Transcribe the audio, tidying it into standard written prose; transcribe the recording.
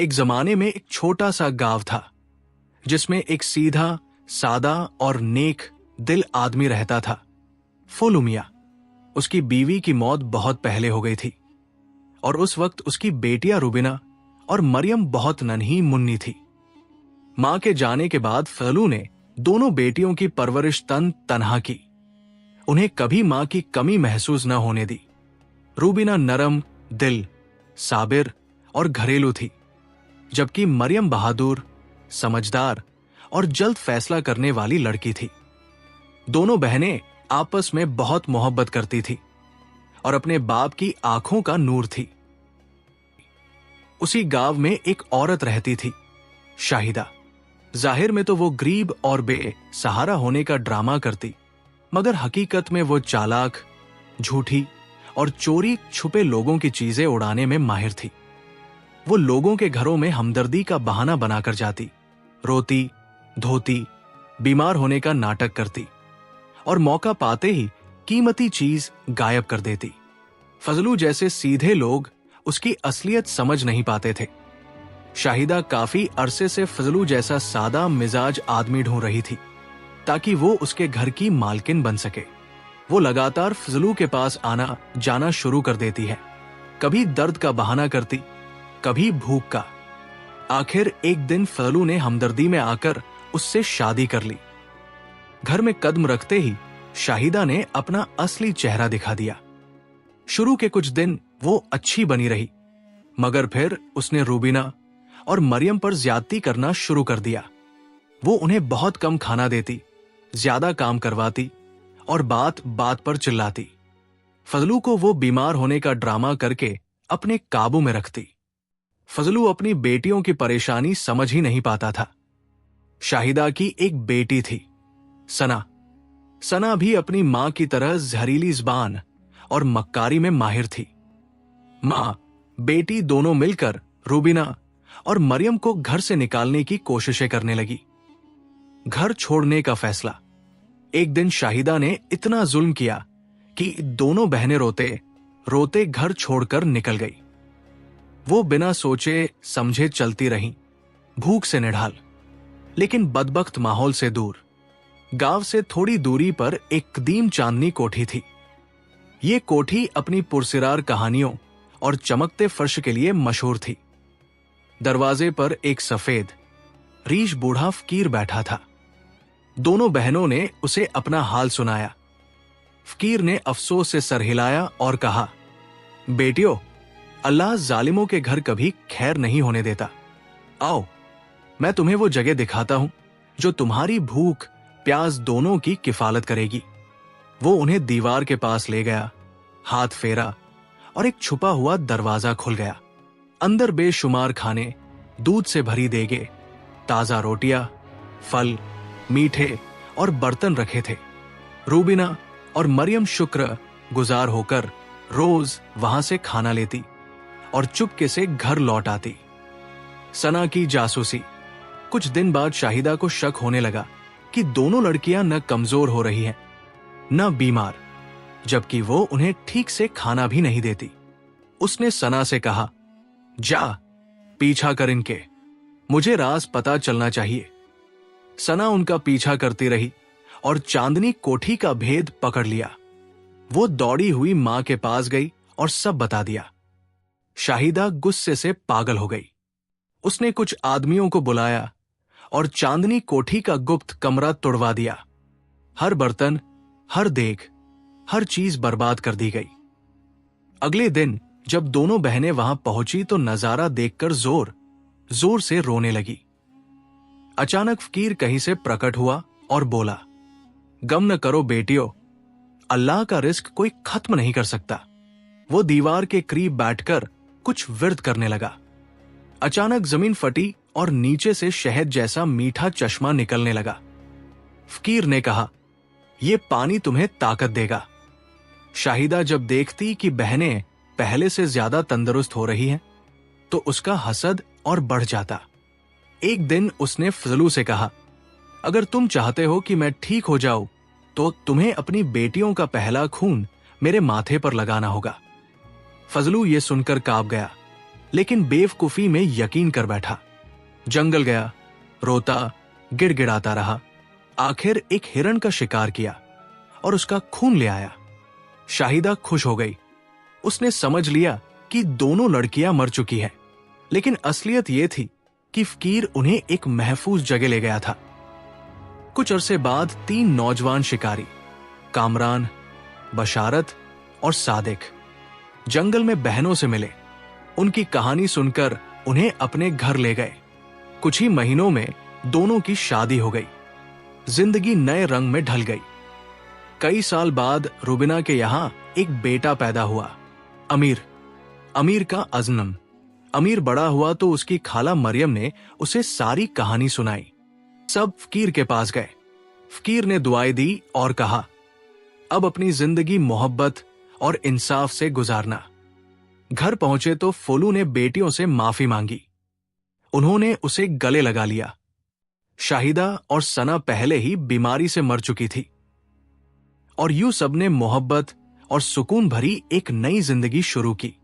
एक जमाने में एक छोटा सा गांव था जिसमें एक सीधा, सादा और नेक दिल आदमी रहता था, फुलू मियां। उसकी बीवी की मौत बहुत पहले हो गई थी और उस वक्त उसकी बेटियां रुबीना और मरियम बहुत नन्ही मुन्नी थी। मां के जाने के बाद फलू ने दोनों बेटियों की परवरिश तनहा की। उन्हें कभी मां की कमी महसूस न होने दी। रुबीना नरम दिल, साबिर और घरेलू थी, जबकि मरियम बहादुर, समझदार और जल्द फैसला करने वाली लड़की थी। दोनों बहनें आपस में बहुत मोहब्बत करती थी और अपने बाप की आंखों का नूर थी। उसी गांव में एक औरत रहती थी, शाहिदा। जाहिर में तो वो गरीब और बेसहारा होने का ड्रामा करती, मगर हकीकत में वो चालाक, झूठी और चोरी छुपे लोगों की चीजें उड़ाने में माहिर थी। वो लोगों के घरों में हमदर्दी का बहाना बनाकर जाती, रोती, धोती, बीमार होने का नाटक करती और मौका पाते ही कीमती चीज गायब कर देती। फजलू जैसे सीधे लोग उसकी असलियत समझ नहीं पाते थे। शाहिदा काफी अरसे से फजलू जैसा सादा मिजाज आदमी ढूंढ रही थी ताकि वो उसके घर की मालकिन बन सके। वो लगातार फजलू के पास आना जाना शुरू कर देती है, कभी दर्द का बहाना करती, कभी भूख का। आखिर एक दिन फजलू ने हमदर्दी में आकर उससे शादी कर ली। घर में कदम रखते ही शाहिदा ने अपना असली चेहरा दिखा दिया। शुरू के कुछ दिन वो अच्छी बनी रही, मगर फिर उसने रुबीना और मरियम पर ज्यादती करना शुरू कर दिया। वो उन्हें बहुत कम खाना देती, ज्यादा काम करवाती और बात बात पर चिल्लाती। फजलू को वो बीमार होने का ड्रामा करके अपने काबू में रखती। फजलू अपनी बेटियों की परेशानी समझ ही नहीं पाता था। शाहिदा की एक बेटी थी, सना। सना भी अपनी मां की तरह जहरीली जुबान और मक्कारी में माहिर थी। मां, बेटी दोनों मिलकर रुबीना और मरियम को घर से निकालने की कोशिशें करने लगी। घर छोड़ने का फैसला। एक दिन शाहिदा ने इतना जुल्म किया कि दोनों बहनें रोते रोते घर छोड़कर निकल गई। वो बिना सोचे समझे चलती रहीं, भूख से निढाल, लेकिन बदबख्त माहौल से दूर। गांव से थोड़ी दूरी पर एक कदीम चांदनी कोठी थी। ये कोठी अपनी पुरसिरार कहानियों और चमकते फर्श के लिए मशहूर थी। दरवाजे पर एक सफेद, रीछ बूढ़ा फकीर बैठा था। दोनों बहनों ने उसे अपना हाल सुनाया। फकीर ने अफसोस से सर हिलाया और कहा, बेटियों, अल्लाह जालिमों के घर कभी खैर नहीं होने देता। आओ, मैं तुम्हें वो जगह दिखाता हूं जो तुम्हारी भूख प्यास दोनों की किफालत करेगी। वो उन्हें दीवार के पास ले गया, हाथ फेरा और एक छुपा हुआ दरवाजा खुल गया। अंदर बेशुमार खाने, दूध से भरी देगे, ताजा रोटियां, फल, मीठे और बर्तन रखे थे। रुबीना और मरियम शुक्र गुजार होकर रोज वहां से खाना लेती और चुपके से घर लौट आती। सना की जासूसी। कुछ दिन बाद शाहिदा को शक होने लगा कि दोनों लड़कियां न कमजोर हो रही हैं, न बीमार, जबकि वो उन्हें ठीक से खाना भी नहीं देती। उसने सना से कहा, जा पीछा कर इनके, मुझे राज पता चलना चाहिए। सना उनका पीछा करती रही और चांदनी कोठी का भेद पकड़ लिया। वो दौड़ी हुई मां के पास गई और सब बता दिया। शाहिदा गुस्से से पागल हो गई। उसने कुछ आदमियों को बुलाया और चांदनी कोठी का गुप्त कमरा तोड़वा दिया। हर बर्तन, हर देग, हर चीज बर्बाद कर दी गई। अगले दिन जब दोनों बहनें वहां पहुंची तो नजारा देखकर जोर जोर से रोने लगी। अचानक फकीर कहीं से प्रकट हुआ और बोला, गम न करो बेटियों, अल्लाह का रिस्क कोई खत्म नहीं कर सकता। वो दीवार के करीब बैठकर कुछ विर्द करने लगा। अचानक जमीन फटी और नीचे से शहद जैसा मीठा चश्मा निकलने लगा। फकीर ने कहा, यह पानी तुम्हें ताकत देगा। शाहिदा जब देखती कि बहनें पहले से ज्यादा तंदुरुस्त हो रही हैं, तो उसका हसद और बढ़ जाता। एक दिन उसने फजलू से कहा, अगर तुम चाहते हो कि मैं ठीक हो जाऊं, तो तुम्हें अपनी बेटियों का पहला खून मेरे माथे पर लगाना होगा। फजलू ये सुनकर कांप गया। लेकिन बेवकूफी में यकीन कर बैठा। जंगल गया, रोता, गिड़गिड़ाता रहा। आखिर एक हिरण का शिकार किया और उसका खून ले आया। शाहिदा खुश हो गई। उसने समझ लिया कि दोनों लड़कियां मर चुकी हैं, लेकिन असलियत यह थी कि फकीर उन्हें एक महफूज जगह ले गया था। कुछ अरसे बाद 3 नौजवान शिकारी, कामरान, बशारत और सादिक, जंगल में बहनों से मिले। उनकी कहानी सुनकर उन्हें अपने घर ले गए। कुछ ही महीनों में दोनों की शादी हो गई। जिंदगी नए रंग में ढल गई। कई साल बाद रुबिना के यहां एक बेटा पैदा हुआ, अमीर। अमीर का अजनम। अमीर बड़ा हुआ तो उसकी खाला मरियम ने उसे सारी कहानी सुनाई। सब फकीर के पास गए। फकीर ने दुआएं दी और कहा, अब अपनी जिंदगी मोहब्बत और इंसाफ से गुजारना। घर पहुंचे तो फोलू ने बेटियों से माफी मांगी। उन्होंने उसे गले लगा लिया। शाहिदा और सना पहले ही बीमारी से मर चुकी थी और यूं सबने मोहब्बत और सुकून भरी एक नई जिंदगी शुरू की।